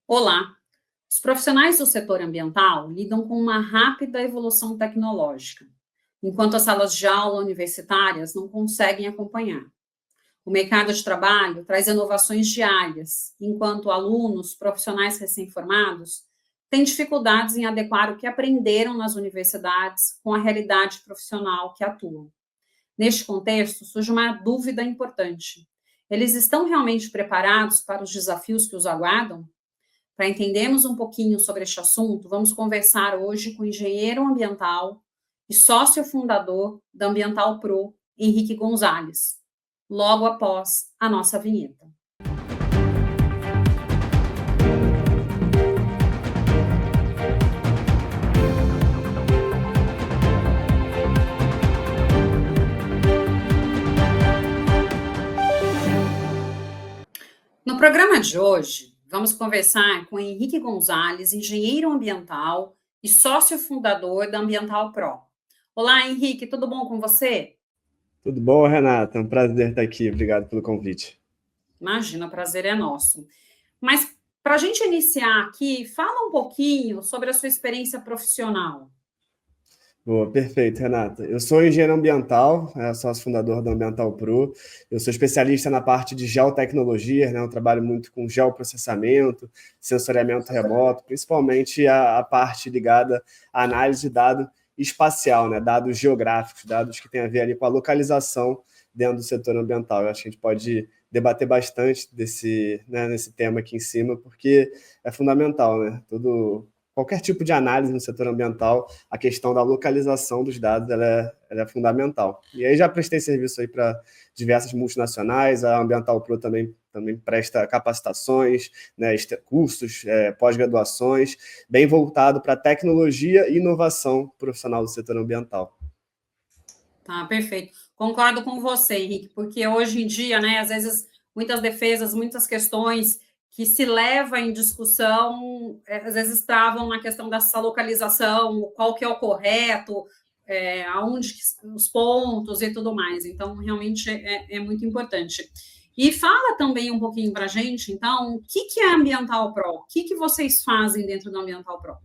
Olá! Os profissionais do setor ambiental lidam com uma rápida evolução tecnológica, enquanto as salas de aula universitárias não conseguem acompanhar. O mercado de trabalho traz inovações diárias, enquanto alunos, profissionais recém-formados, têm dificuldades em adequar o que aprenderam nas universidades com a realidade profissional que atuam. Neste contexto, surge uma dúvida importante: eles estão realmente preparados para os desafios que os aguardam? Para entendermos um pouquinho sobre este assunto, vamos conversar hoje com o engenheiro ambiental e sócio fundador da Ambiental Pro, Henrique Gonzalez, logo após a nossa vinheta. No programa de hoje, vamos conversar com Henrique Gonzalez, engenheiro ambiental e sócio fundador da Ambiental Pro. Olá, Henrique, tudo bom com você? Tudo bom, Renata? É um prazer estar aqui. Obrigado pelo convite. Imagina, o prazer é nosso. Mas, para a gente iniciar aqui, fala um pouquinho sobre a sua experiência profissional. Boa, perfeito, Renata. Eu sou engenheiro ambiental, sócio fundador da Ambiental Pro. Eu sou especialista na parte de geotecnologia, né? Eu trabalho muito com geoprocessamento, sensoriamento remoto, principalmente a parte ligada à análise de dado espacial, né? Dados geográficos, dados que têm a ver ali com a localização dentro do setor ambiental. Eu acho que a gente pode debater bastante nesse tema aqui em cima, porque é fundamental, né? Qualquer tipo de análise no setor ambiental, a questão da localização dos dados ela é fundamental. E aí já prestei serviço aí para diversas multinacionais, a Ambiental Pro também presta capacitações, né, cursos, pós-graduações, bem voltado para tecnologia e inovação profissional do setor ambiental. Tá, perfeito. Concordo com você, Henrique, porque hoje em dia, né, às vezes, muitas defesas, muitas questões que se leva em discussão, às vezes estavam na questão dessa localização, qual que é o correto, aonde os pontos e tudo mais. Então, realmente é muito importante. E fala também um pouquinho para a gente, então, o que é Ambiental Pro? O que vocês fazem dentro do Ambiental Pro?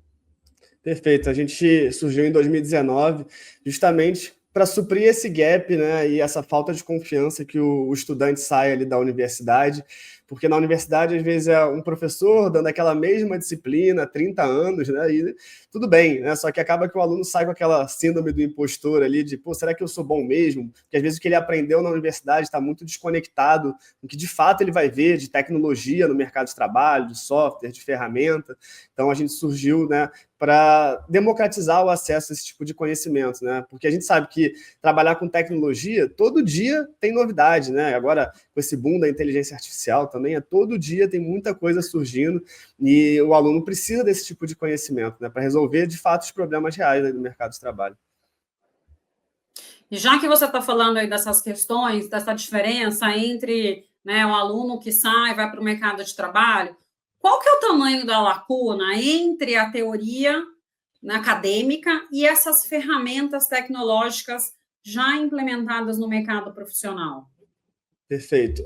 Perfeito. A gente surgiu em 2019 justamente para suprir esse gap, né, e essa falta de confiança que o estudante sai ali da universidade, porque na universidade, às vezes, é um professor dando aquela mesma disciplina há 30 anos, né, e tudo bem, né, só que acaba que o aluno sai com aquela síndrome do impostor ali, de, pô, será que eu sou bom mesmo? Porque, às vezes, o que ele aprendeu na universidade está muito desconectado do que, de fato, ele vai ver de tecnologia no mercado de trabalho, de software, de ferramenta. Então, a gente surgiu, né, para democratizar o acesso a esse tipo de conhecimento, né? Porque a gente sabe que trabalhar com tecnologia, todo dia tem novidade, né? Agora, com esse boom da inteligência artificial também, todo dia tem muita coisa surgindo e o aluno precisa desse tipo de conhecimento, né? Para resolver, de fato, os problemas reais do mercado de trabalho. E já que você está falando aí dessas questões, dessa diferença entre, né, o aluno que sai, vai para o mercado de trabalho, qual que é o tamanho da lacuna entre a teoria acadêmica e essas ferramentas tecnológicas já implementadas no mercado profissional? Perfeito.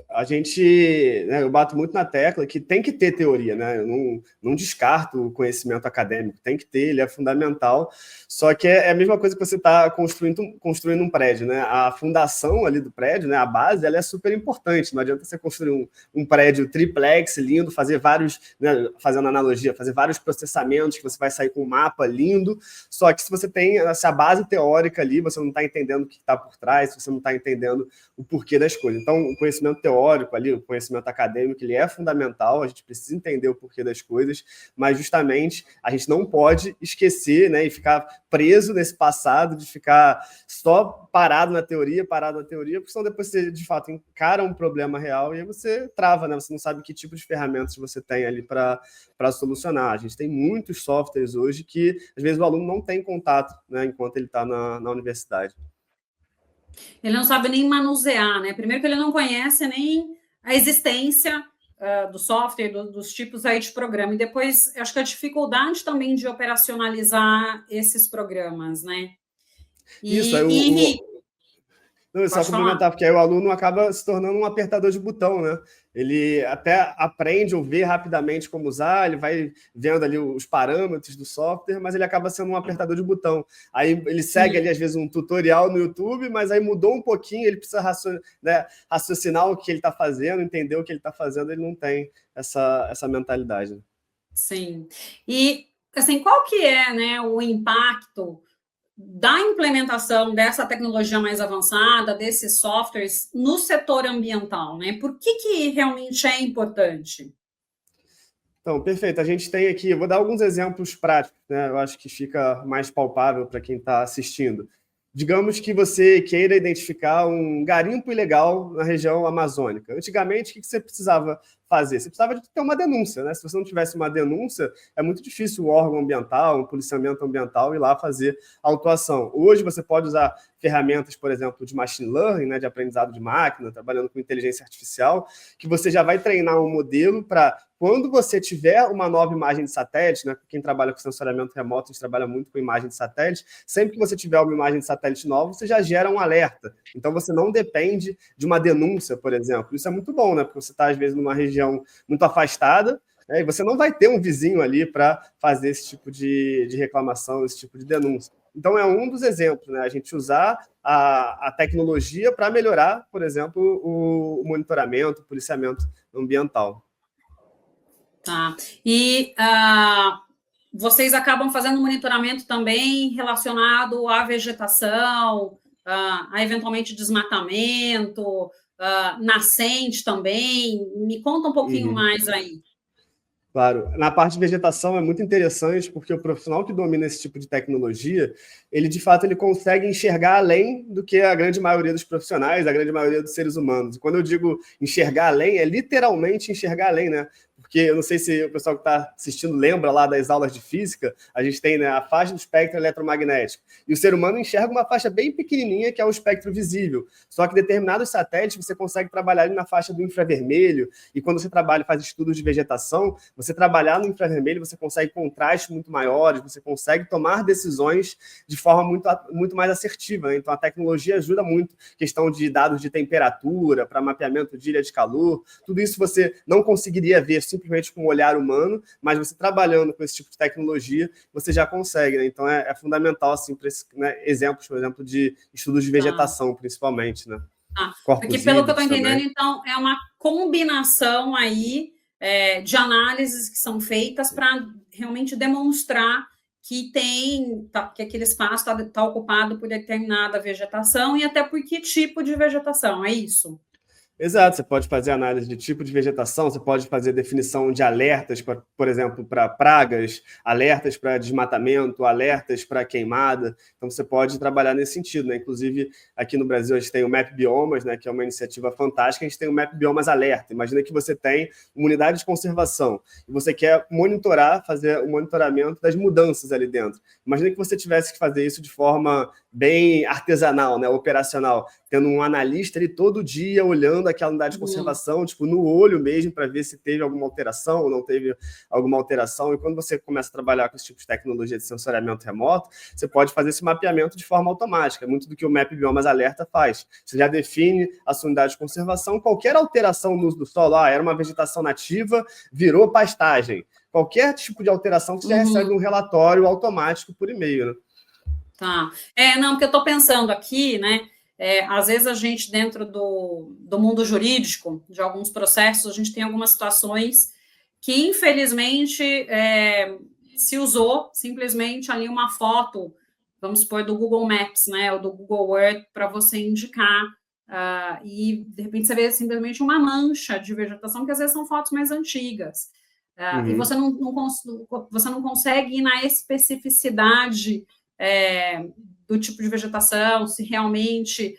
Eu bato muito na tecla que tem que ter teoria, né? Eu não descarto o conhecimento acadêmico, tem que ter, ele é fundamental. Só que é a mesma coisa que você está construindo um prédio, né? A fundação ali do prédio, né? A base, ela é super importante. Não adianta você construir um prédio triplex lindo, fazer vários, né? Fazendo analogia, fazer vários processamentos que você vai sair com um mapa lindo. Só que se você tem essa base teórica ali, você não está entendendo o que está por trás, você não está entendendo o porquê das coisas. Então, o conhecimento teórico ali, o conhecimento acadêmico, ele é fundamental, a gente precisa entender o porquê das coisas, mas justamente a gente não pode esquecer, né, e ficar preso nesse passado, de ficar só parado na teoria, porque senão depois você, de fato, encara um problema real e aí você trava, né, você não sabe que tipo de ferramentas você tem ali para solucionar. A gente tem muitos softwares hoje que, às vezes, o aluno não tem contato, né, enquanto ele está na universidade. Ele não sabe nem manusear, né? Primeiro que ele não conhece nem a existência do software, dos tipos aí de programa. E depois, acho que a dificuldade também de operacionalizar esses programas, né? Isso, Henrique, Não, é só Pode falar. complementar, porque aí o aluno acaba se tornando um apertador de botão, né? Ele até aprende ou vê rapidamente como usar, ele vai vendo ali os parâmetros do software, mas ele acaba sendo um apertador de botão. Aí ele segue ali, Sim, às vezes, um tutorial no YouTube, mas aí mudou um pouquinho, ele precisa né, raciocinar o que ele está fazendo, entender o que ele está fazendo, ele não tem essa mentalidade. sim. E, assim, qual que é, né, o impacto da implementação dessa tecnologia mais avançada, desses softwares, no setor ambiental, né? Por que realmente é importante? Então, perfeito. A gente tem aqui, eu vou dar alguns exemplos práticos, né? Eu acho que fica mais palpável para quem está assistindo. Digamos que você queira identificar um garimpo ilegal na região amazônica. Antigamente, o que você precisava fazer? Você precisava de ter uma denúncia, né? Se você não tivesse uma denúncia, é muito difícil o órgão ambiental, um policiamento ambiental ir lá fazer a autuação. Hoje, você pode usar ferramentas, por exemplo, de machine learning, né, de aprendizado de máquina, trabalhando com inteligência artificial, que você já vai treinar um modelo para quando você tiver uma nova imagem de satélite, né, quem trabalha com sensoriamento remoto, a gente trabalha muito com imagem de satélite, sempre que você tiver uma imagem de satélite nova, você já gera um alerta. Então, você não depende de uma denúncia, por exemplo. Isso é muito bom, né, porque você está, às vezes, numa região muito afastada, né, e você não vai ter um vizinho ali para fazer esse tipo de reclamação, esse tipo de denúncia. Então, é um dos exemplos, né, a gente usar a tecnologia para melhorar, por exemplo, o monitoramento, o policiamento ambiental. Tá. E vocês acabam fazendo monitoramento também relacionado à vegetação, a eventualmente desmatamento, nascente também. Me conta um pouquinho Uhum. mais aí. Claro, na parte de vegetação é muito interessante porque o profissional que domina esse tipo de tecnologia, ele de fato ele consegue enxergar além do que a grande maioria dos profissionais, a grande maioria dos seres humanos. E quando eu digo enxergar além, é literalmente enxergar além, né? Porque eu não sei se o pessoal que está assistindo lembra lá das aulas de física, a gente tem, né, a faixa do espectro eletromagnético. E o ser humano enxerga uma faixa bem pequenininha, que é o espectro visível. Só que determinados satélites você consegue trabalhar ali na faixa do infravermelho, e quando você trabalha e faz estudos de vegetação, você trabalhar no infravermelho, você consegue contrastes muito maiores, você consegue tomar decisões de forma muito mais assertiva, né? Então a tecnologia ajuda muito, questão de dados de temperatura, para mapeamento de ilha de calor, tudo isso você não conseguiria ver simplesmente com o olhar humano, mas você trabalhando com esse tipo de tecnologia, você já consegue, né? Então é fundamental, assim, para esses, né, exemplos, por exemplo, de estudos de Tá. vegetação, principalmente, né? Porque, Corpos pelo que eu estou hídricos entendendo, também. então, é uma combinação aí de análises que são feitas para realmente demonstrar que que aquele espaço tá ocupado por determinada vegetação e até por que tipo de vegetação, é isso? Exato, você pode fazer análise de tipo de vegetação, você pode fazer definição de alertas, por exemplo, para pragas, alertas para desmatamento, alertas para queimada. Então, você pode trabalhar nesse sentido, né? Inclusive, aqui no Brasil, a gente tem o Map Biomas, né, que é uma iniciativa fantástica, a gente tem o Map Biomas Alerta. Imagina que você tem uma unidade de conservação e você quer monitorar, fazer o monitoramento das mudanças ali dentro. Imagina que você tivesse que fazer isso de forma bem artesanal, né, operacional, tendo um analista ali todo dia olhando aquela unidade de conservação, tipo, no olho mesmo, para ver se teve alguma alteração ou não teve alguma alteração. E quando você começa a trabalhar com esse tipo de tecnologia de sensoriamento remoto, você pode fazer esse mapeamento de forma automática, muito do que o Map Biomas Alerta faz. Você já define a sua unidade de conservação, qualquer alteração no uso do solo, era uma vegetação nativa, virou pastagem. Qualquer tipo de alteração, você já recebe um relatório automático por e-mail, né? Tá. Não, porque eu estou pensando aqui, né? Às vezes a gente, dentro do mundo jurídico, de alguns processos, a gente tem algumas situações que, infelizmente, se usou simplesmente ali uma foto, vamos supor, do Google Maps, né? Ou do Google Earth, para você indicar. E, de repente, você vê simplesmente uma mancha de vegetação, que às vezes são fotos mais antigas. E Uhum. você não consegue ir na especificidade do tipo de vegetação, se realmente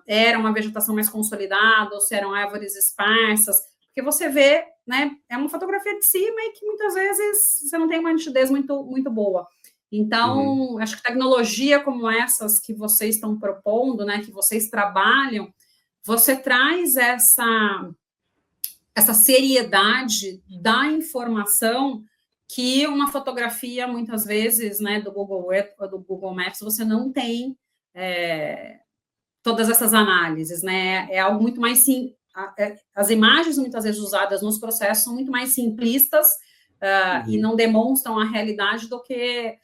era uma vegetação mais consolidada ou se eram árvores esparsas, porque você vê, né, é uma fotografia de cima e que muitas vezes você não tem uma nitidez muito boa. Uhum. Então, acho que tecnologia como essas que vocês estão propondo, né, que vocês trabalham, você traz essa seriedade da informação que uma fotografia, muitas vezes, né, do Google Earth ou do Google Maps, você não tem todas essas análises, né? É algo muito mais as imagens muitas vezes usadas nos processos são muito mais simplistas e não demonstram a realidade do que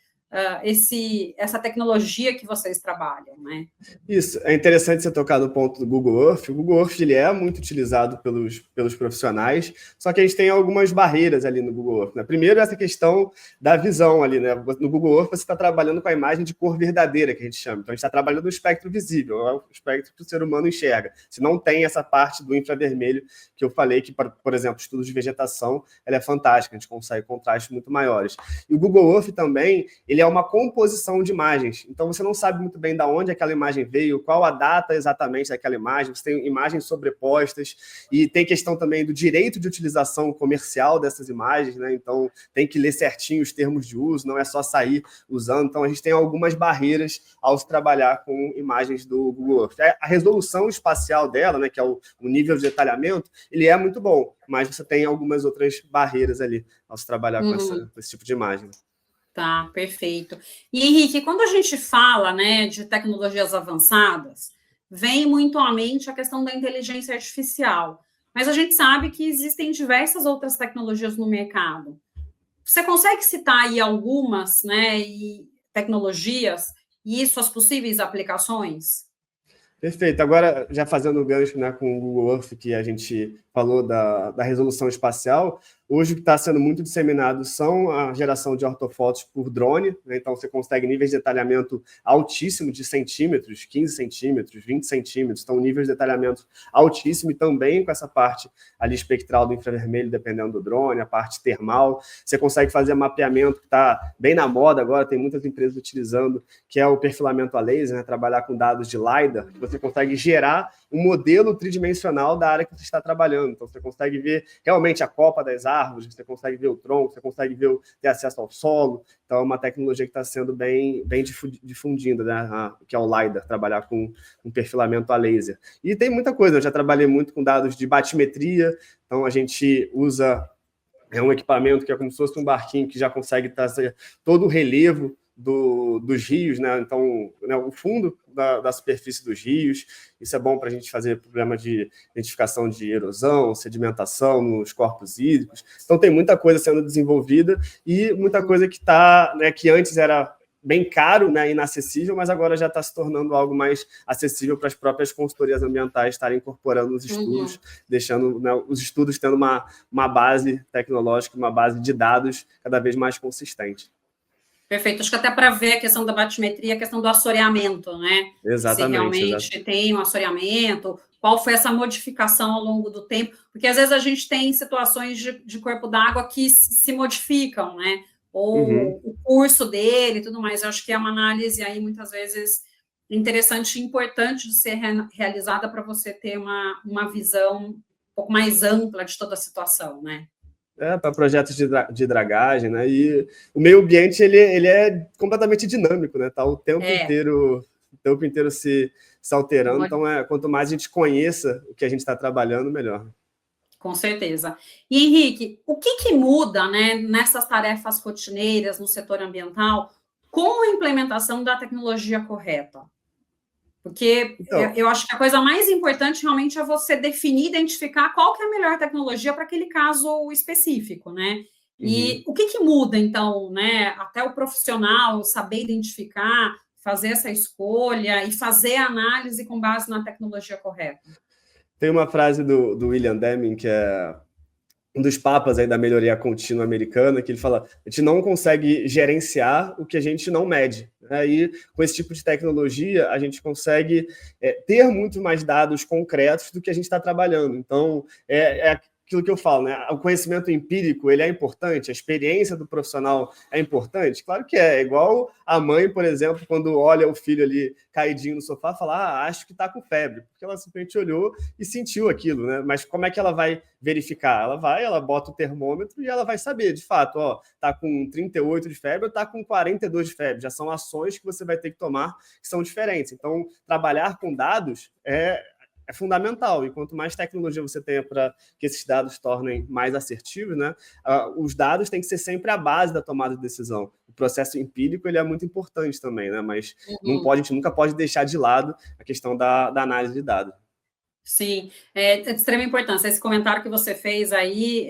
essa tecnologia que vocês trabalham, né? Isso, é interessante você tocar no ponto do Google Earth. O Google Earth ele é muito utilizado pelos profissionais, só que a gente tem algumas barreiras ali no Google Earth, né? Primeiro, essa questão da visão ali, né? No Google Earth você está trabalhando com a imagem de cor verdadeira, que a gente chama. Então, a gente está trabalhando no espectro visível, é o espectro que o ser humano enxerga. Se não tem essa parte do infravermelho que eu falei, que, por exemplo, estudos de vegetação, ela é fantástica, a gente consegue contrastes muito maiores. E o Google Earth também, ele é uma composição de imagens. Então, você não sabe muito bem de onde aquela imagem veio, qual a data exatamente daquela imagem, você tem imagens sobrepostas, e tem questão também do direito de utilização comercial dessas imagens, né? Então, tem que ler certinho os termos de uso, não é só sair usando. Então, a gente tem algumas barreiras ao se trabalhar com imagens do Google Earth. A resolução espacial dela, né, que é o nível de detalhamento, ele é muito bom, mas você tem algumas outras barreiras ali ao se trabalhar com esse tipo de imagem. Tá, perfeito. E, Henrique, quando a gente fala, né, de tecnologias avançadas, vem muito à mente a questão da inteligência artificial, mas a gente sabe que existem diversas outras tecnologias no mercado. Você consegue citar aí algumas, né, tecnologias e suas possíveis aplicações? Perfeito. Agora, já fazendo o gancho, né, com o Google Earth, que a gente falou da resolução espacial, hoje o que está sendo muito disseminado são a geração de ortofotos por drone, né? Então você consegue níveis de detalhamento altíssimo de centímetros, 15 centímetros, 20 centímetros, então níveis de detalhamento altíssimo, e também com essa parte ali espectral do infravermelho, dependendo do drone, a parte termal. Você consegue fazer mapeamento, que está bem na moda agora, tem muitas empresas utilizando, que é o perfilamento a laser, né? Trabalhar com dados de LiDAR, que você consegue gerar um modelo tridimensional da área que você está trabalhando. Então, você consegue ver realmente a copa das árvores, você consegue ver o tronco, você consegue ter acesso ao solo. Então, é uma tecnologia que está sendo bem difundida, né? Que é o LiDAR, trabalhar com um perfilamento a laser. E tem muita coisa, eu já trabalhei muito com dados de batimetria, então a gente usa um equipamento que é como se fosse um barquinho que já consegue trazer todo o relevo dos rios, né? Então, né, o fundo da superfície dos rios. Isso é bom para a gente fazer programa de identificação de erosão, sedimentação nos corpos hídricos. Então, tem muita coisa sendo desenvolvida e muita coisa que está, né, que antes era bem caro, né, inacessível, mas agora já está se tornando algo mais acessível para as próprias consultorias ambientais estarem incorporando os estudos, deixando, né, os estudos tendo uma base tecnológica, uma base de dados cada vez mais consistente. Perfeito. Acho que até para ver a questão da batimetria, a questão do assoreamento, né? Exatamente. Se realmente tem um assoreamento, qual foi essa modificação ao longo do tempo, porque às vezes a gente tem situações de corpo d'água que se modificam, né? Ou o curso dele e tudo mais. Eu acho que é uma análise aí, muitas vezes, interessante e importante de ser realizada para você ter uma visão um pouco mais ampla de toda a situação, né? Para projetos de dragagem, né? E o meio ambiente ele é completamente dinâmico, né? Tá o tempo inteiro se alterando. Então, quanto mais a gente conheça o que a gente está trabalhando, melhor. Com certeza. E, Henrique, o que muda, né, nessas tarefas rotineiras no setor ambiental com a implementação da tecnologia correta? Porque eu acho que a coisa mais importante realmente é você definir, identificar qual que é a melhor tecnologia para aquele caso específico, né? E o que muda, então, né? Até o profissional saber identificar, fazer essa escolha e fazer a análise com base na tecnologia correta. Tem uma frase do William Deming, que é um dos papas aí da melhoria contínua americana, que ele fala: a gente não consegue gerenciar o que a gente não mede. Aí, com esse tipo de tecnologia, a gente consegue ter muito mais dados concretos do que a gente está trabalhando. Então, aquilo que eu falo, né? O conhecimento empírico, ele é importante, a experiência do profissional é importante? Claro que é igual a mãe, por exemplo, quando olha o filho ali caidinho no sofá, fala: acho que está com febre, porque ela simplesmente olhou e sentiu aquilo, né? Mas como é que ela vai verificar? Ela bota o termômetro e ela vai saber, de fato, tá com 38 de febre ou tá com 42 de febre, já são ações que você vai ter que tomar que são diferentes. Então, trabalhar com dados é fundamental, e quanto mais tecnologia você tenha para que esses dados tornem mais assertivos, né, os dados têm que ser sempre a base da tomada de decisão. o processo empírico ele é muito importante também, né? Mas a gente nunca pode deixar de lado a questão da análise de dados. Sim, é de extrema importância. Esse comentário que você fez aí,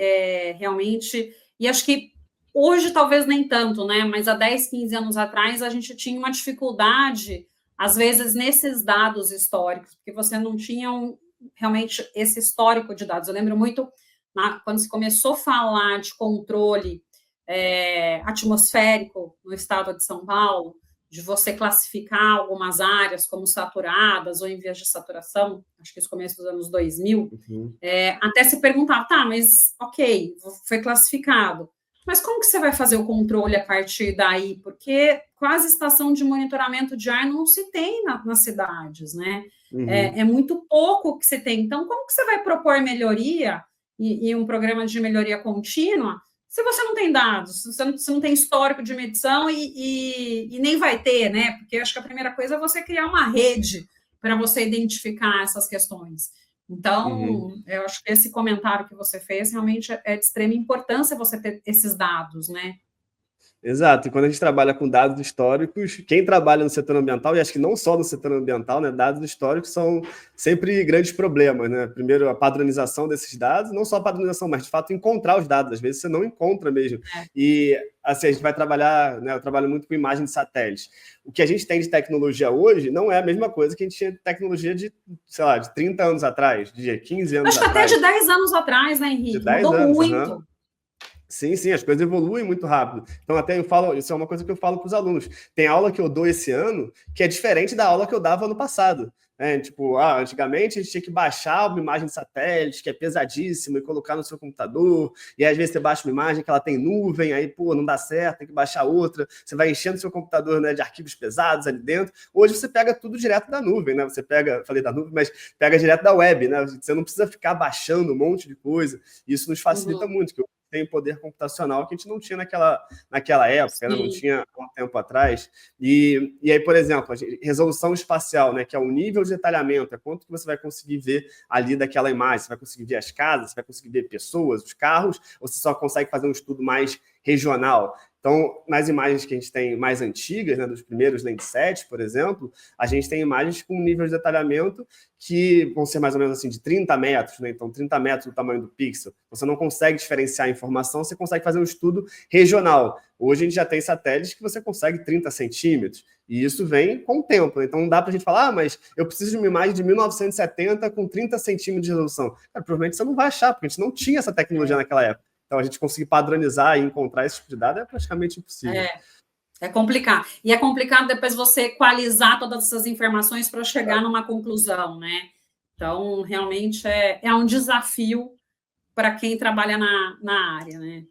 realmente, e acho que hoje talvez nem tanto, né? Mas há 10, 15 anos atrás a gente tinha uma dificuldade, às vezes, nesses dados históricos, porque você não tinha realmente esse histórico de dados. Eu lembro muito quando se começou a falar de controle atmosférico no estado de São Paulo, de você classificar algumas áreas como saturadas ou em vias de saturação, acho que no começo dos anos 2000, até se perguntava, tá, mas ok, foi classificado, mas como que você vai fazer o controle a partir daí? Porque quase estação de monitoramento de ar não se tem nas cidades, né? É muito pouco que se tem. Então, como que você vai propor melhoria e um programa de melhoria contínua se você não tem dados, se você não tem histórico de medição e nem vai ter, né? Porque eu acho que a primeira coisa é você criar uma rede para você identificar essas questões. Então, eu acho que esse comentário que você fez realmente é de extrema importância você ter esses dados, né? Exato, e quando a gente trabalha com dados históricos, quem trabalha no setor ambiental, e acho que não só no setor ambiental, né, dados históricos são sempre grandes problemas, né? Primeiro, a padronização desses dados, não só a padronização, mas de fato encontrar os dados, às vezes você não encontra mesmo. E assim, a gente vai trabalhar, né, eu trabalho muito com imagem de satélite. O que a gente tem de tecnologia hoje não é a mesma coisa que a gente tinha de tecnologia de, sei lá, de 30 anos atrás, de 15 anos atrás. Acho que atrás. até de 10 anos atrás, né, Henrique? De 10 Mudou anos, muito. Sim, sim, as coisas evoluem muito rápido. Então, até eu falo, isso é uma coisa que eu falo para os alunos. Tem aula que eu dou esse ano que é diferente da aula que eu dava ano passado. Tipo, antigamente a gente tinha que baixar uma imagem de satélite, que é pesadíssima, e colocar no seu computador. E aí, às vezes você baixa uma imagem que ela tem nuvem, aí, pô, não dá certo, tem que baixar outra. Você vai enchendo o seu computador, né, de arquivos pesados ali dentro. Hoje você pega tudo direto da nuvem, né? Você pega, falei da nuvem, mas pega direto da web, né? Você não precisa ficar baixando um monte de coisa. Isso nos facilita muito, que tem poder computacional que a gente não tinha naquela época, né? Não tinha há um tempo atrás. E aí, por exemplo, resolução espacial, né? Que é o nível de detalhamento, é quanto que você vai conseguir ver ali daquela imagem. Você vai conseguir ver as casas, você vai conseguir ver pessoas, os carros, ou você só consegue fazer um estudo mais regional. Então, nas imagens que a gente tem mais antigas, né, dos primeiros Landsat, por exemplo, a gente tem imagens com nível de detalhamento que vão ser mais ou menos assim de 30 metros, né? Então 30 metros do tamanho do pixel. Você não consegue diferenciar a informação, você consegue fazer um estudo regional. Hoje a gente já tem satélites que você consegue 30 centímetros, e isso vem com o tempo. Então não dá para a gente falar, mas eu preciso de uma imagem de 1970 com 30 centímetros de resolução. Cara, provavelmente você não vai achar, porque a gente não tinha essa tecnologia naquela época. Então, a gente conseguir padronizar e encontrar esse tipo de dado é praticamente impossível. É complicado. E é complicado depois você equalizar todas essas informações para chegar numa conclusão, né? Então, realmente é um desafio para quem trabalha na área, né?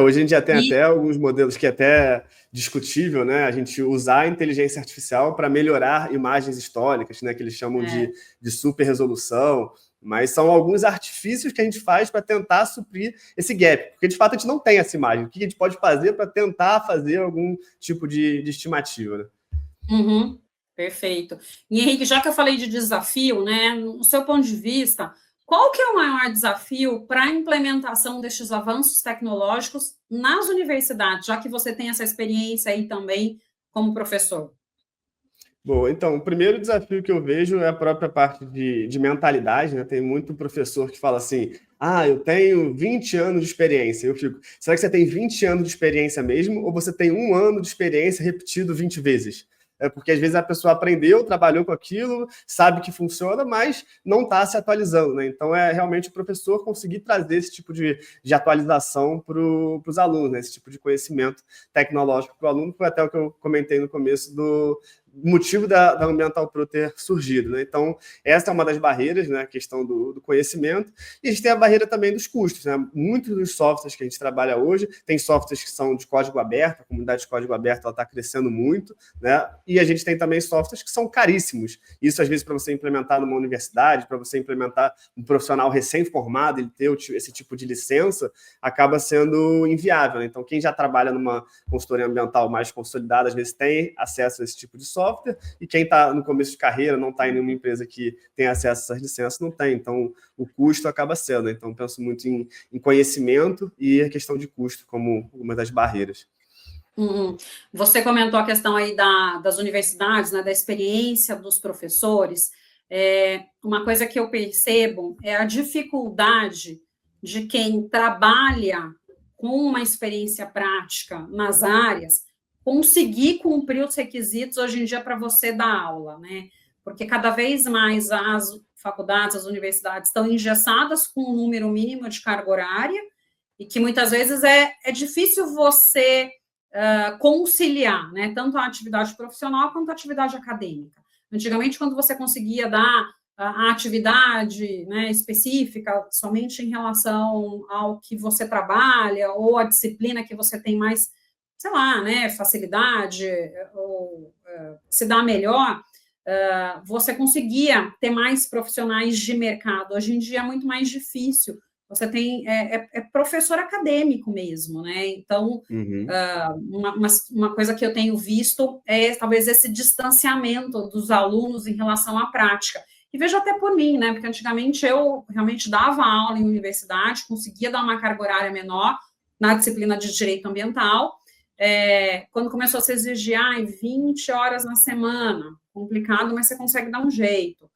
Hoje a gente já tem até alguns modelos que é até discutível, né? A gente usar a inteligência artificial para melhorar imagens históricas, né? Que eles chamam de super resolução. Mas são alguns artifícios que a gente faz para tentar suprir esse gap, porque de fato a gente não tem essa imagem. O que a gente pode fazer para tentar fazer algum tipo de estimativa, né? Perfeito. E Henrique, já que eu falei de desafio, né, no seu ponto de vista, qual que é o maior desafio para a implementação destes avanços tecnológicos nas universidades, já que você tem essa experiência aí também como professor? Bom, então, o primeiro desafio que eu vejo é a própria parte de mentalidade, né? Tem muito professor que fala assim, eu tenho 20 anos de experiência. Eu fico, será que você tem 20 anos de experiência mesmo, ou você tem 1 ano de experiência repetido 20 vezes? Porque às vezes a pessoa aprendeu, trabalhou com aquilo, sabe que funciona, mas não está se atualizando, né? Então é realmente o professor conseguir trazer esse tipo de atualização para os alunos, né? Esse tipo de conhecimento tecnológico para o aluno, foi até o que eu comentei no começo do motivo da Ambiental Pro ter surgido, né? Então, essa é uma das barreiras, né? A questão do conhecimento. E a gente tem a barreira também dos custos, né? Muitos dos softwares que a gente trabalha hoje, tem softwares que são de código aberto, a comunidade de código aberto está crescendo muito, né? E a gente tem também softwares que são caríssimos. Isso, às vezes, para você implementar numa universidade, para você implementar um profissional recém-formado, ele ter esse tipo de licença, acaba sendo inviável, né? Então, quem já trabalha numa consultoria ambiental mais consolidada, às vezes tem acesso a esse tipo de software, e quem está no começo de carreira, não está em nenhuma empresa que tem acesso a essas licenças, não tem. Então, o custo acaba sendo. Então, penso muito em conhecimento e a questão de custo como uma das barreiras. Você comentou a questão aí das universidades, né, da experiência dos professores. Uma coisa que eu percebo é a dificuldade de quem trabalha com uma experiência prática nas áreas conseguir cumprir os requisitos hoje em dia para você dar aula, né? Porque cada vez mais as faculdades, as universidades estão engessadas com um número mínimo de carga horária e que muitas vezes é difícil você conciliar, né, tanto a atividade profissional quanto a atividade acadêmica. Antigamente, quando você conseguia dar a atividade, né, específica somente em relação ao que você trabalha ou a disciplina que você tem mais, sei lá, né, facilidade ou se dá melhor, você conseguia ter mais profissionais de mercado. Hoje em dia é muito mais difícil. Você tem professor acadêmico mesmo, né? Então, uma coisa que eu tenho visto é talvez esse distanciamento dos alunos em relação à prática. E vejo até por mim, né? Porque antigamente eu realmente dava aula em universidade, conseguia dar uma carga horária menor na disciplina de direito ambiental. Quando começou a se exigir 20 horas na semana, complicado, mas você consegue dar um jeito.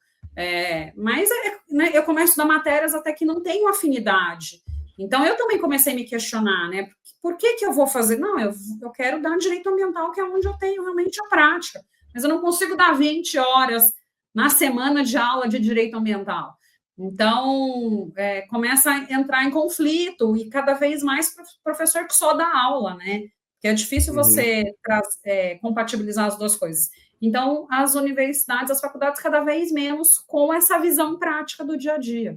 Mas né, eu começo a estudar matérias até que não tenho afinidade. Então, eu também comecei a me questionar, né? Por que eu vou fazer? Não, eu quero dar direito ambiental, que é onde eu tenho realmente a prática. Mas eu não consigo dar 20 horas na semana de aula de direito ambiental. Então, começa a entrar em conflito e cada vez mais professor que só dá aula, né? Porque é difícil você compatibilizar as duas coisas. Então, as universidades, as faculdades, cada vez menos com essa visão prática do dia a dia.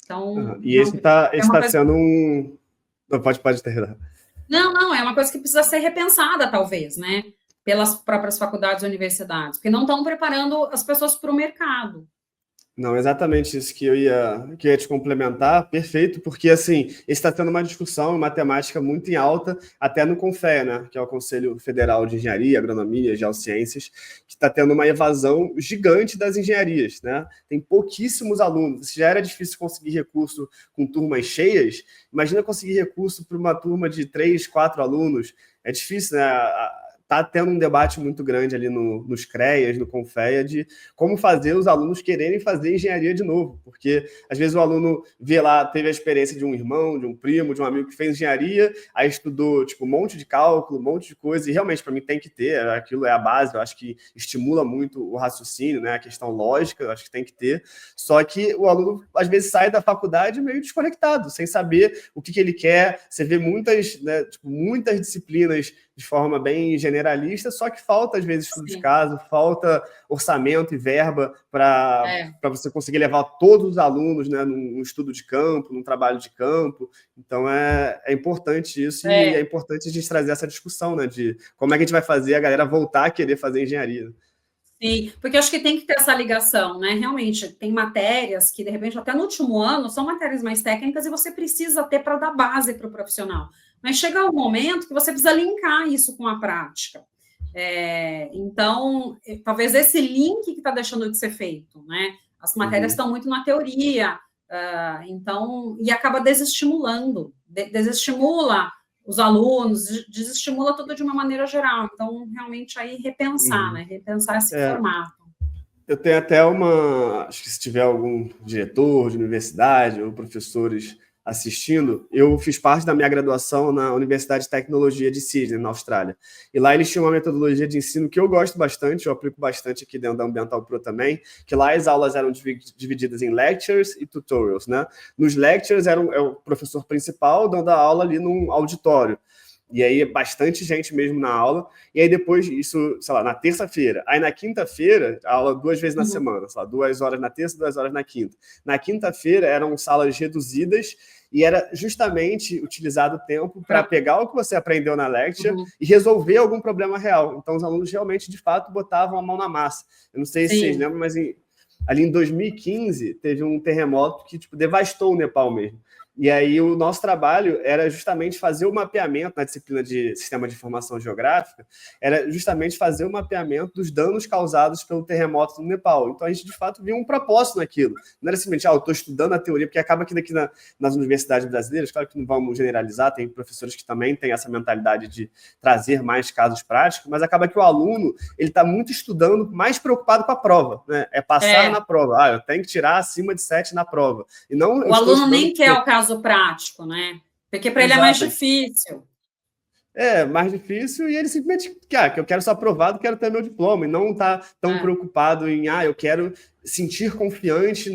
Então, e esse está sendo um... Não, pode terminar. Não, é uma coisa que precisa ser repensada, talvez, né? Pelas próprias faculdades e universidades, porque não estão preparando as pessoas para o mercado. Não, exatamente isso que eu ia te complementar, perfeito, porque assim, está tendo uma discussão em matemática muito em alta, até no CONFEA, né, que é o Conselho Federal de Engenharia, Agronomia e Geociências, que está tendo uma evasão gigante das engenharias, né? Tem pouquíssimos alunos. Se já era difícil conseguir recurso com turmas cheias, imagina conseguir recurso para uma turma de 3, 4 alunos. É difícil, né? Está tendo um debate muito grande ali nos CREAs, no CONFEA, de como fazer os alunos quererem fazer engenharia de novo, porque às vezes o aluno vê lá, teve a experiência de um irmão, de um primo, de um amigo que fez engenharia, aí estudou tipo, um monte de cálculo, um monte de coisa, e realmente para mim tem que ter, aquilo é a base, eu acho que estimula muito o raciocínio, né, a questão lógica, eu acho que tem que ter, só que o aluno às vezes sai da faculdade meio desconectado, sem saber o que ele quer, você vê muitas, né, tipo, muitas disciplinas de forma bem generalista, só que falta, às vezes, estudo de caso, falta orçamento e verba para você conseguir levar todos os alunos, né, num estudo de campo, num trabalho de campo. Então, é importante isso, e é importante a gente trazer essa discussão, né, de como é que a gente vai fazer a galera voltar a querer fazer engenharia. Sim, porque eu acho que tem que ter essa ligação, né? Realmente, tem matérias que, de repente, até no último ano, são matérias mais técnicas e você precisa ter para dar base para o profissional. Mas chega um momento que você precisa linkar isso com a prática. Então, talvez esse link que está deixando de ser feito, né? As matérias estão muito na teoria, então, e acaba desestimulando, desestimula os alunos, desestimula tudo de uma maneira geral. Então, realmente, aí repensar, né? Repensar esse formato. Eu tenho até acho que se tiver algum diretor de universidade ou professores assistindo, eu fiz parte da minha graduação na Universidade de Tecnologia de Sydney, na Austrália. E lá eles tinham uma metodologia de ensino que eu gosto bastante, eu aplico bastante aqui dentro da Ambiental Pro também, que lá as aulas eram divididas em lectures e tutorials, né? Nos lectures é o professor principal dando a aula ali num auditório. E aí, bastante gente mesmo na aula. E aí, depois, isso, sei lá, na terça-feira. Aí, na quinta-feira, a aula 2 vezes na semana. Sei lá, 2 horas na terça, 2 horas na quinta. Na quinta-feira, eram salas reduzidas e era justamente utilizado o tempo para pegar o que você aprendeu na lecture e resolver algum problema real. Então, os alunos realmente, de fato, botavam a mão na massa. Eu não sei se vocês lembram, mas ali em 2015, teve um terremoto que devastou o Nepal mesmo. E aí o nosso trabalho era justamente fazer o mapeamento na disciplina de Sistema de Informação Geográfica, era justamente fazer o mapeamento dos danos causados pelo terremoto no Nepal. Então a gente, de fato, via um propósito naquilo. Não era simplesmente, eu estou estudando a teoria, porque acaba que daqui nas universidades brasileiras, claro que não vamos generalizar, tem professores que também têm essa mentalidade de trazer mais casos práticos, mas acaba que o aluno ele está muito estudando, mais preocupado com a prova, né? É passar na prova. Eu tenho que tirar acima de 7 na prova. E não, o aluno nem quer o caso prático, né? Porque para ele é mais difícil. Mais difícil, e ele simplesmente que eu quero ser aprovado, quero ter meu diploma, e não está tão preocupado em, eu quero sentir confiante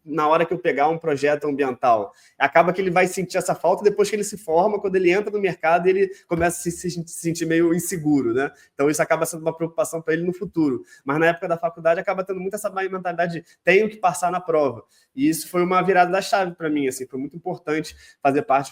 na hora que eu pegar um projeto ambiental. Acaba que ele vai sentir essa falta depois que ele se forma, quando ele entra no mercado, ele começa a se sentir meio inseguro, né? Então isso acaba sendo uma preocupação para ele no futuro. Mas na época da faculdade acaba tendo muito essa mentalidade de tenho que passar na prova. E isso foi uma virada da chave para mim, assim, foi muito importante fazer parte,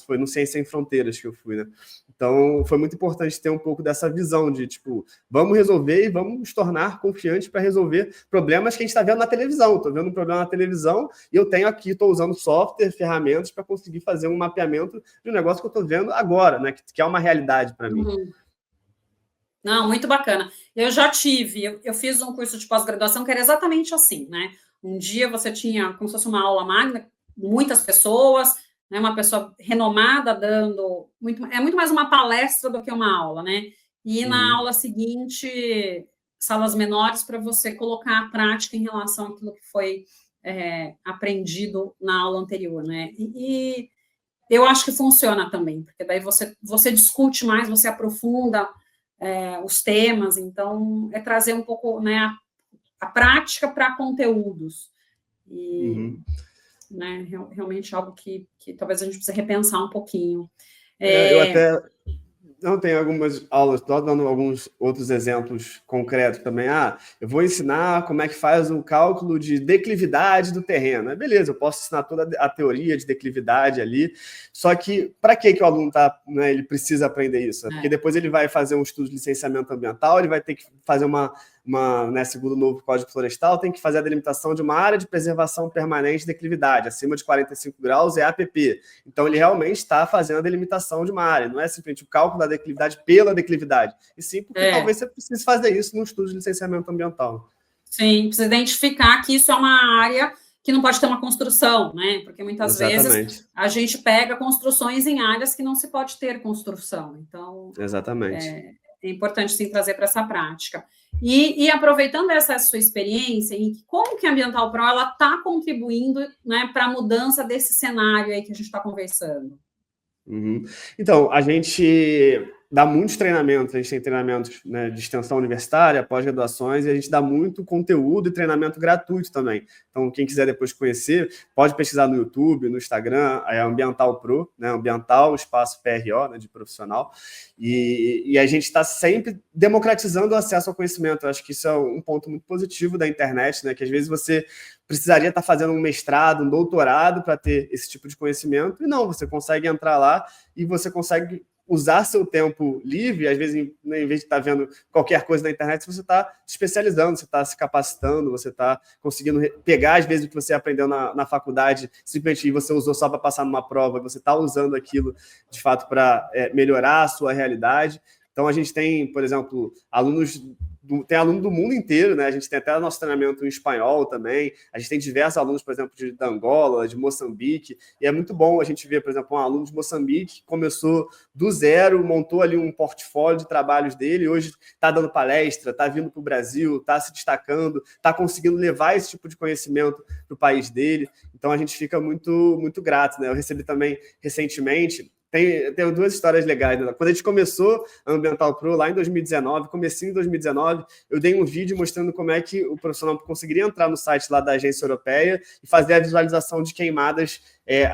foi no Ciência Sem Fronteiras que eu fui, né? Então foi muito importante ter um pouco dessa visão de, tipo, vamos resolver e vamos nos tornar confiantes para resolver problemas que a gente está vendo na televisão. Estou vendo um problema na televisão e eu tenho aqui, estou usando software, ferramentas para conseguir fazer um mapeamento de um negócio que eu estou vendo agora, né? Que é uma realidade para mim. Não, muito bacana. Eu já eu fiz um curso de pós-graduação que era exatamente assim, né? Um dia você tinha como se fosse uma aula magna, muitas pessoas, né? Uma pessoa renomada dando é muito mais uma palestra do que uma aula, né? E na aula seguinte, salas menores para você colocar a prática em relação àquilo que foi aprendido na aula anterior, né? E eu acho que funciona também, porque daí você discute mais, você aprofunda os temas, então é trazer um pouco, né, a prática para conteúdos. E né, realmente algo que talvez a gente precise repensar um pouquinho. Eu até não tenho algumas aulas, estou dando alguns outros exemplos concretos também. Eu vou ensinar como é que faz o cálculo de declividade do terreno. Beleza, eu posso ensinar toda a teoria de declividade ali, só que para que o aluno né, ele precisa aprender isso? Porque depois ele vai fazer um estudo de licenciamento ambiental, ele vai ter que fazer né, segundo o novo Código Florestal, tem que fazer a delimitação de uma área de preservação permanente de declividade, acima de 45 graus é APP. Então, ele realmente está fazendo a delimitação de uma área, não é simplesmente o cálculo da declividade pela declividade, e sim porque talvez você precise fazer isso no estudo de licenciamento ambiental. Sim, precisa identificar que isso é uma área que não pode ter uma construção, né? Porque muitas vezes a gente pega construções em áreas que não se pode ter construção. Então, é importante sim trazer para essa prática. E aproveitando essa sua experiência, como que a Ambiental Pro está contribuindo, né, para a mudança desse cenário aí que a gente está conversando? Então, a gente dá muitos treinamentos, a gente tem treinamentos, né, de extensão universitária, pós-graduações, e a gente dá muito conteúdo e treinamento gratuito também. Então, quem quiser depois conhecer, pode pesquisar no YouTube, no Instagram, é Ambiental Pro, né, Ambiental, espaço PRO, né, de profissional, e a gente está sempre democratizando o acesso ao conhecimento. Eu acho que isso é um ponto muito positivo da internet, né, que às vezes você precisaria estar fazendo um mestrado, um doutorado para ter esse tipo de conhecimento, e não, você consegue entrar lá e você consegue usar seu tempo livre, às vezes, né, em vez de estar vendo qualquer coisa na internet, você está se especializando, você está se capacitando, você está conseguindo pegar, às vezes, o que você aprendeu na faculdade, simplesmente você usou só para passar numa prova, você está usando aquilo, de fato, para melhorar a sua realidade. Então, a gente tem, por exemplo, tem aluno do mundo inteiro, né? A gente tem até nosso treinamento em espanhol também. A gente tem diversos alunos, por exemplo, de Angola, de Moçambique. E é muito bom a gente ver, por exemplo, um aluno de Moçambique que começou do zero, montou ali um portfólio de trabalhos dele, hoje está dando palestra, está vindo para o Brasil, está se destacando, está conseguindo levar esse tipo de conhecimento para o país dele. Então, a gente fica muito, muito grato, né? Eu recebi também, recentemente, tem duas histórias legais, né? Quando a gente começou a Ambiental Pro, lá em 2019, comecinho em 2019, eu dei um vídeo mostrando como é que o profissional conseguiria entrar no site lá da agência europeia e fazer a visualização de queimadas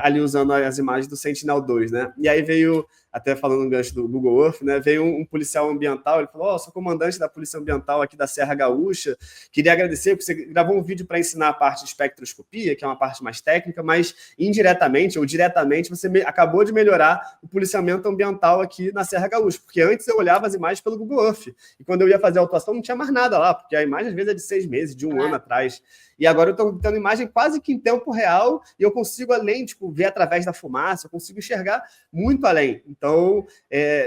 ali usando as imagens do Sentinel-2, né? E aí veio, até falando no gancho do Google Earth, né? Veio um policial ambiental, ele falou: sou comandante da Polícia Ambiental aqui da Serra Gaúcha, queria agradecer porque você gravou um vídeo para ensinar a parte de espectroscopia, que é uma parte mais técnica, mas indiretamente ou diretamente você acabou de melhorar o policiamento ambiental aqui na Serra Gaúcha, porque antes eu olhava as imagens pelo Google Earth, e quando eu ia fazer a autuação não tinha mais nada lá, porque a imagem às vezes é de 6 meses, de um ano atrás. E agora eu estou tendo imagem quase que em tempo real e eu consigo, além, tipo, ver através da fumaça, eu consigo enxergar muito além. Então,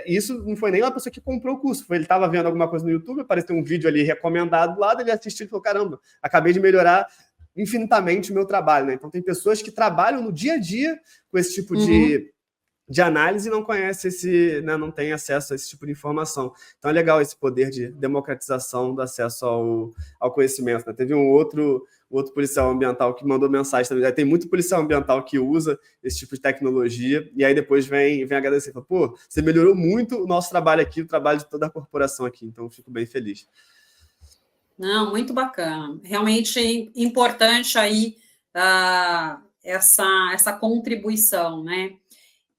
isso não foi nem uma pessoa que comprou o curso, ele estava vendo alguma coisa no YouTube, apareceu um vídeo ali recomendado do lado, ele assistiu e falou, caramba, acabei de melhorar infinitamente o meu trabalho, né? Então, tem pessoas que trabalham no dia a dia com esse tipo de análise e não conhece né, não tem acesso a esse tipo de informação. Então é legal esse poder de democratização do acesso ao conhecimento. Né? Teve um outro policial ambiental que mandou mensagem também. Tem muito policial ambiental que usa esse tipo de tecnologia e aí depois vem agradecer. Fala, pô, você melhorou muito o nosso trabalho aqui, o trabalho de toda a corporação aqui. Então eu fico bem feliz. Não, muito bacana. Realmente importante aí essa contribuição, né?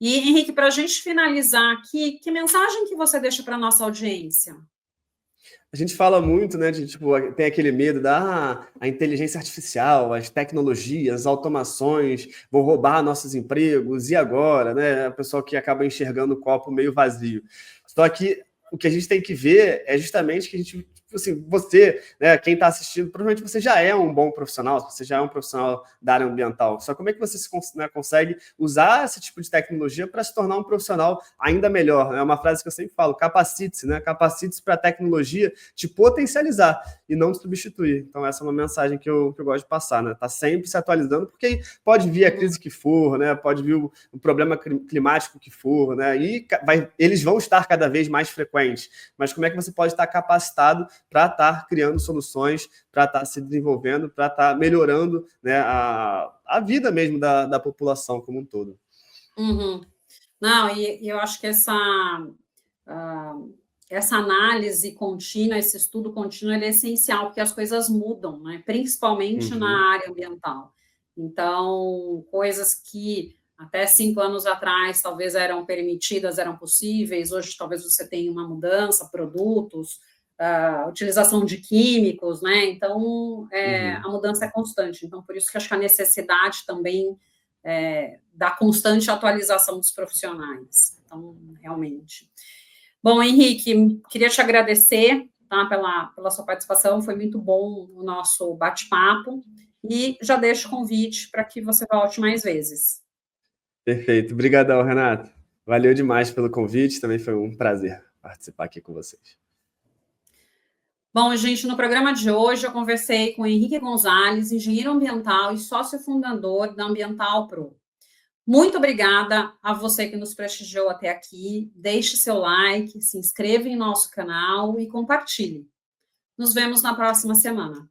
E, Henrique, para a gente finalizar aqui, que mensagem que você deixa para a nossa audiência? A gente fala muito, né, de, tipo, tem aquele medo da a inteligência artificial, as tecnologias, as automações vão roubar nossos empregos, e agora, né? A pessoa que acaba enxergando o copo meio vazio. Só que o que a gente tem que ver é justamente que a gente, assim, você, né, quem está assistindo, provavelmente você já é um bom profissional, você já é um profissional da área ambiental. Só como é que você consegue usar esse tipo de tecnologia para se tornar um profissional ainda melhor? É uma frase que eu sempre falo, capacite-se, né? Capacite-se para a tecnologia te potencializar e não te substituir. Então essa é uma mensagem que eu gosto de passar, né? Tá sempre se atualizando, porque pode vir a crise que for, né? Pode vir o problema climático que for, né? E eles vão estar cada vez mais frequentes. Mas como é que você pode estar capacitado para estar criando soluções, para estar se desenvolvendo, para estar melhorando, né, a vida mesmo da população como um todo? Não, e eu acho que essa análise contínua, esse estudo contínuo, ele é essencial, porque as coisas mudam, né? Principalmente na área ambiental. Então, coisas que até 5 anos atrás talvez eram permitidas, eram possíveis, hoje talvez você tenha uma mudança, produtos, utilização de químicos, né? Então, a mudança é constante. Então, por isso que acho que a necessidade também da constante atualização dos profissionais. Então, realmente. Bom, Henrique, queria te agradecer, tá, pela sua participação, foi muito bom o nosso bate-papo, e já deixo o convite para que você volte mais vezes. Perfeito. Obrigadão, Renato. Valeu demais pelo convite, também foi um prazer participar aqui com vocês. Bom, gente, no programa de hoje eu conversei com Henrique Gonzalez, engenheiro ambiental e sócio fundador da Ambiental Pro. Muito obrigada a você que nos prestigiou até aqui. Deixe seu like, se inscreva em nosso canal e compartilhe. Nos vemos na próxima semana.